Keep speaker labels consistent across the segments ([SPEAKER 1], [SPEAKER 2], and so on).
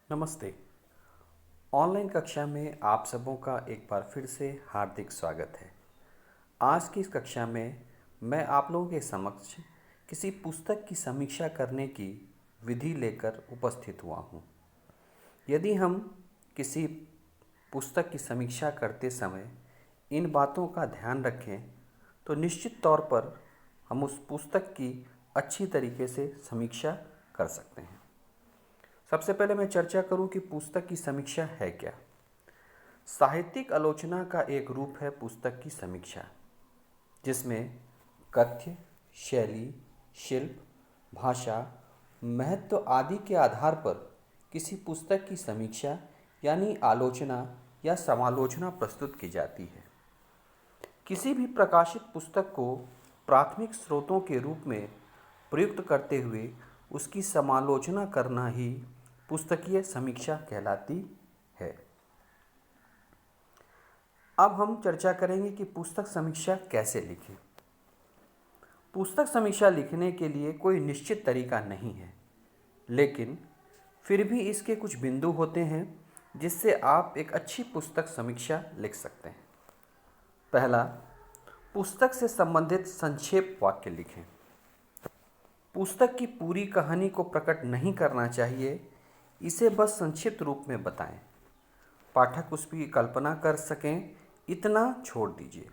[SPEAKER 1] नमस्ते। ऑनलाइन कक्षा में आप सबों का एक बार फिर से हार्दिक स्वागत है। आज की इस कक्षा में मैं आप लोगों के समक्ष किसी पुस्तक की समीक्षा करने की विधि लेकर उपस्थित हुआ हूँ। यदि हम किसी पुस्तक की समीक्षा करते समय इन बातों का ध्यान रखें तो निश्चित तौर पर हम उस पुस्तक की अच्छी तरीके से समीक्षा कर सकते हैं। सबसे पहले मैं चर्चा करूं कि पुस्तक की समीक्षा है क्या। साहित्यिक आलोचना का एक रूप है पुस्तक की समीक्षा, जिसमें कथ्य, शैली, शिल्प, भाषा, महत्व आदि के आधार पर किसी पुस्तक की समीक्षा यानी आलोचना या समालोचना प्रस्तुत की जाती है। किसी भी प्रकाशित पुस्तक को प्राथमिक स्रोतों के रूप में प्रयुक्त करते हुए उसकी समालोचना करना ही पुस्तकीय समीक्षा कहलाती है। अब हम चर्चा करेंगे कि पुस्तक समीक्षा कैसे लिखें। पुस्तक समीक्षा लिखने के लिए कोई निश्चित तरीका नहीं है, लेकिन फिर भी इसके कुछ बिंदु होते हैं जिससे आप एक अच्छी पुस्तक समीक्षा लिख सकते हैं। पहला, पुस्तक से संबंधित संक्षेप वाक्य लिखें। पुस्तक की पूरी कहानी को प्रकट नहीं करना चाहिए, इसे बस संक्षिप्त रूप में बताएं। पाठक उसकी कल्पना कर सकें, इतना छोड़ दीजिए।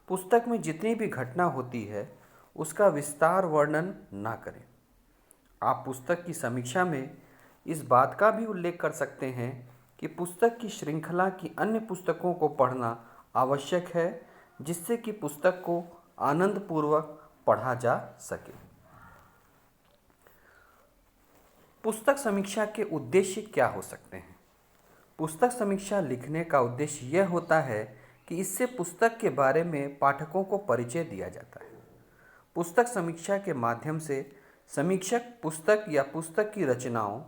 [SPEAKER 1] पुस्तक में जितनी भी घटना होती है उसका विस्तार वर्णन ना करें। आप पुस्तक की समीक्षा में इस बात का भी उल्लेख कर सकते हैं कि पुस्तक की श्रृंखला की अन्य पुस्तकों को पढ़ना आवश्यक है, जिससे कि पुस्तक को आनंदपूर्वक पढ़ा जा सके। पुस्तक समीक्षा के उद्देश्य क्या हो सकते हैं? पुस्तक समीक्षा लिखने का उद्देश्य यह होता है कि इससे पुस्तक के बारे में पाठकों को परिचय दिया जाता है। पुस्तक समीक्षा के माध्यम से समीक्षक पुस्तक या पुस्तक की रचनाओं,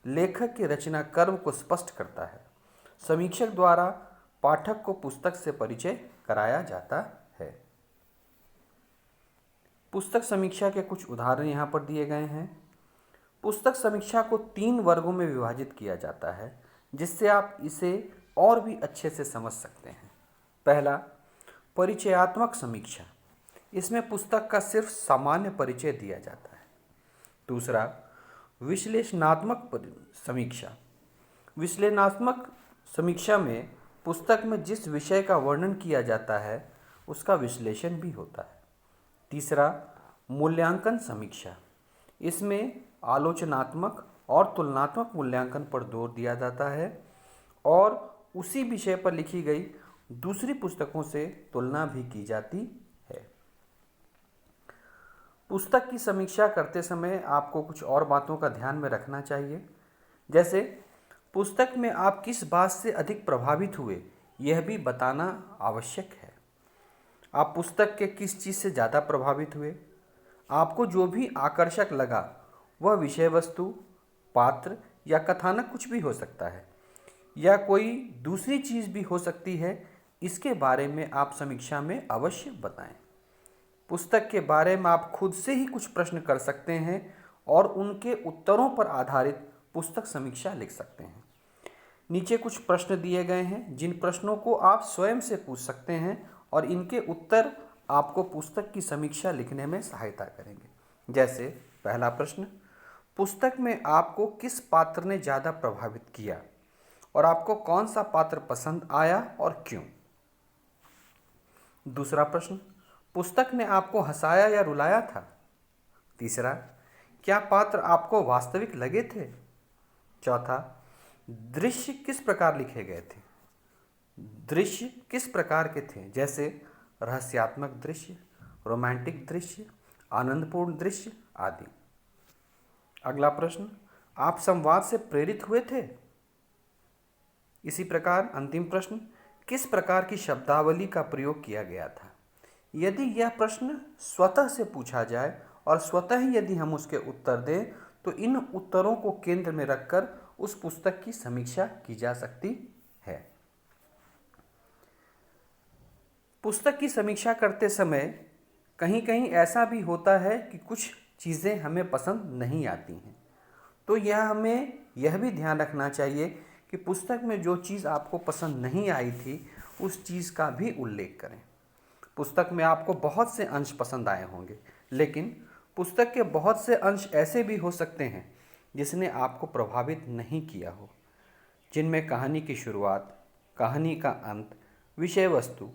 [SPEAKER 1] लेखक की रचना कर्म को स्पष्ट करता है। समीक्षक द्वारा पाठक को पुस्तक से परिचय कराया जाता है। पुस्तक समीक्षा के कुछ उदाहरण यहाँ पर दिए गए हैं। पुस्तक समीक्षा को 3 वर्गों में विभाजित किया जाता है, जिससे आप इसे और भी अच्छे से समझ सकते हैं। पहला, परिचयात्मक समीक्षा। इसमें पुस्तक का सिर्फ सामान्य परिचय दिया जाता है। दूसरा, विश्लेषणात्मक समीक्षा। विश्लेषणात्मक समीक्षा में पुस्तक में जिस विषय का वर्णन किया जाता है उसका विश्लेषण भी होता है। तीसरा, मूल्यांकन समीक्षा। इसमें आलोचनात्मक और तुलनात्मक मूल्यांकन पर जोर दिया जाता है और उसी विषय पर लिखी गई दूसरी पुस्तकों से तुलना भी की जाती है। पुस्तक की समीक्षा करते समय आपको कुछ और बातों का ध्यान में रखना चाहिए, जैसे पुस्तक में आप किस बात से अधिक प्रभावित हुए यह भी बताना आवश्यक है। आप पुस्तक के किस चीज़ से ज़्यादा प्रभावित हुए? आपको जो भी आकर्षक लगा वह विषय वस्तु, पात्र या कथानक कुछ भी हो सकता है, या कोई दूसरी चीज़ भी हो सकती है। इसके बारे में आप समीक्षा में अवश्य बताएं। पुस्तक के बारे में आप खुद से ही कुछ प्रश्न कर सकते हैं और उनके उत्तरों पर आधारित पुस्तक समीक्षा लिख सकते हैं। नीचे कुछ प्रश्न दिए गए हैं जिन प्रश्नों को आप स्वयं से पूछ सकते हैं और इनके उत्तर आपको पुस्तक की समीक्षा लिखने में सहायता करेंगे। जैसे पहला प्रश्न, पुस्तक में आपको किस पात्र ने ज़्यादा प्रभावित किया और आपको कौन सा पात्र पसंद आया और क्यों? दूसरा प्रश्न, पुस्तक ने आपको हंसाया या रुलाया था? तीसरा, क्या पात्र आपको वास्तविक लगे थे? चौथा, दृश्य किस प्रकार लिखे गए थे? दृश्य किस प्रकार के थे, जैसे रहस्यात्मक दृश्य, रोमांटिक दृश्य, आनंदपूर्ण दृश्य आदि। अगला प्रश्न, आप संवाद से प्रेरित हुए थे? इसी प्रकार अंतिम प्रश्न, किस प्रकार की शब्दावली का प्रयोग किया गया था? यदि यह प्रश्न स्वतः से पूछा जाए और स्वतः ही यदि हम उसके उत्तर दें तो इन उत्तरों को केंद्र में रखकर उस पुस्तक की समीक्षा की जा सकती है। पुस्तक की समीक्षा करते समय कहीं कहीं ऐसा भी होता है कि कुछ चीज़ें हमें पसंद नहीं आती हैं, तो यह हमें यह भी ध्यान रखना चाहिए कि पुस्तक में जो चीज़ आपको पसंद नहीं आई थी उस चीज़ का भी उल्लेख करें। पुस्तक में आपको बहुत से अंश पसंद आए होंगे, लेकिन पुस्तक के बहुत से अंश ऐसे भी हो सकते हैं जिसने आपको प्रभावित नहीं किया हो, जिनमें कहानी की शुरुआत, कहानी का अंत, विषय वस्तु,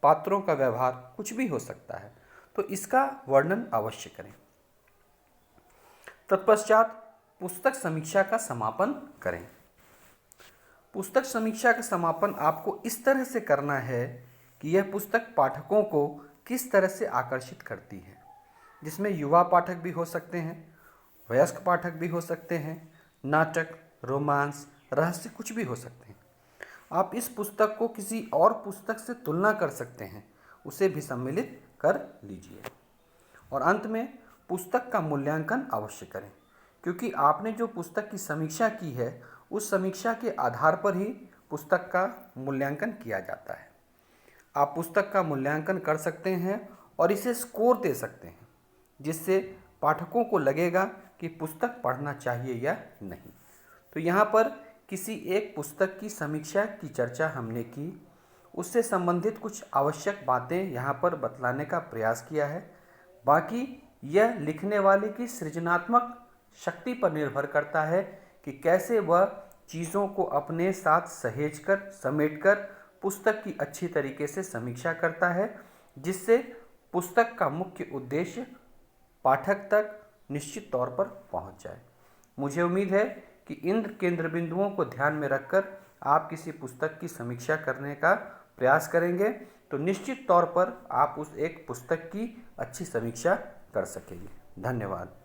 [SPEAKER 1] पात्रों का व्यवहार कुछ भी हो सकता है। तो इसका वर्णन अवश्य करें। तत्पश्चात पुस्तक समीक्षा का समापन करें। पुस्तक समीक्षा का समापन आपको इस तरह से करना है कि यह पुस्तक पाठकों को किस तरह से आकर्षित करती है, जिसमें युवा पाठक भी हो सकते हैं, वयस्क पाठक भी हो सकते हैं, नाटक, रोमांस, रहस्य कुछ भी हो सकते हैं। आप इस पुस्तक को किसी और पुस्तक से तुलना कर सकते हैं, उसे भी सम्मिलित कर लीजिए। और अंत में पुस्तक का मूल्यांकन अवश्य करें, क्योंकि आपने जो पुस्तक की समीक्षा की है उस समीक्षा के आधार पर ही पुस्तक का मूल्यांकन किया जाता है। आप पुस्तक का मूल्यांकन कर सकते हैं और इसे स्कोर दे सकते हैं, जिससे पाठकों को लगेगा कि पुस्तक पढ़ना चाहिए या नहीं। तो यहाँ पर किसी एक पुस्तक की समीक्षा की चर्चा हमने की, उससे संबंधित कुछ आवश्यक बातें यहाँ पर बतलाने का प्रयास किया है। बाकी यह लिखने वाले की सृजनात्मक शक्ति पर निर्भर करता है कि कैसे वह चीज़ों को अपने साथ सहेजकर, समेटकर पुस्तक की अच्छी तरीके से समीक्षा करता है, जिससे पुस्तक का मुख्य उद्देश्य पाठक तक निश्चित तौर पर पहुंच जाए। मुझे उम्मीद है कि इन केंद्र बिंदुओं को ध्यान में रखकर आप किसी पुस्तक की समीक्षा करने का प्रयास करेंगे तो निश्चित तौर पर आप उस एक पुस्तक की अच्छी समीक्षा कर सकेंगे। धन्यवाद।